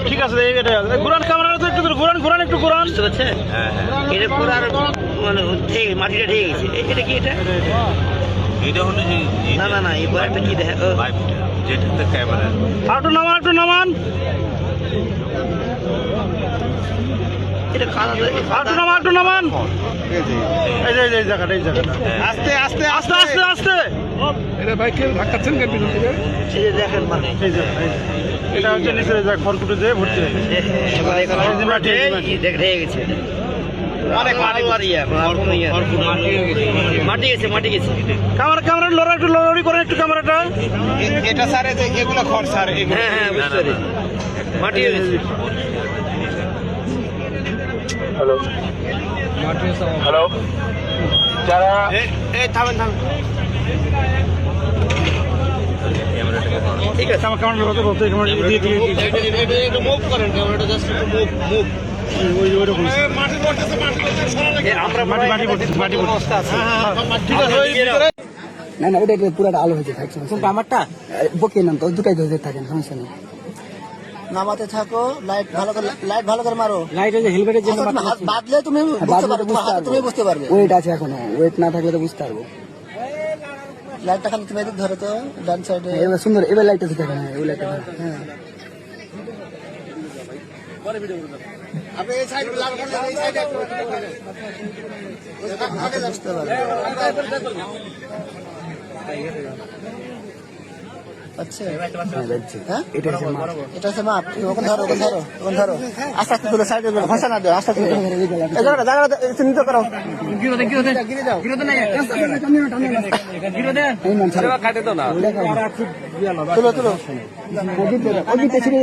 ঠিক আছে ঘুরান ক্যামেরা তো একটু ঘুরান একটু ঘুরান এটা পুরো আর মানে মাটিটা ঢেকে গেছে। এটা কি এটা এটা হলো যে না না না এই একটা কি দেখা যেটাতে ক্যামেরা একটু নামান এটা কাদা একটু নামান এই জায়গাটা আস্তে আস্তে আস্তে আস্তে আস্তে এটা বাইকে ধাক্কাচ্ছেন কেন পিছন থেকে? এই যে দেখেন মানে এটা হচ্ছে নিচে খড়কুটে যেয়ে ভর্তি হয়ে গেছে। ঢেকে গেছে অনেক মাটি গেছে ক্যামেরা লড়া একটু লড়াড়ি করেন একটু ক্যামেরাটা এটা স্যার এগুলো খড় স্যার হ্যাঁ বুঝতে পারি মাটি হয়ে গেছে হ্যালো যারা থামেন ঠিক আছে আমার ক্যামেরা বলতে ক্যামেরা দিয়ে একটু মুভ করেন ক্যামেরাটা জাস্ট একটু মুভ আমরা মাটি অবস্থা আছে ঠিক আছে না না ওটা পুরাটা আলো হয়েছে থাকছে কোনটা আমারটা বকে নাম তো দুটাই ধরে থাকেন সমস্যা নেই নামাতে থাকো লাইট ভালো করে মারো লাইট হয়েছে হেলমেটের জন্য হাত বাঁধলে তুমি বুঝতে পারবে তোমার হাতে তুমি বুঝতে পারবে ওয়েট আছে এখনো ওয়েট না থাকলে তো বুঝতে পারবো লাইটটা খালি তুমি এদিক ধরো তো ডান সাইডে এবার সুন্দর এবার লাইটটা ঠিক আছে ওই লাইটটা হ্যাঁ আপনি এই সাইড লাগবেন এই সাইডে বুঝতে পারবে আচ্ছা হ্যাঁ এটা হচ্ছে মাপ। এটা হচ্ছে মাপ ওখানে ধরো আস্তে আস্তে তুলে সাইডে ভাষা না দাও আস্তে আস্তে এই জায়গাটা চিহ্নিত করো গিরে দাও এই মান ছাড়ো। খাইতে তো না তুলো ওদিকে ছিড়ে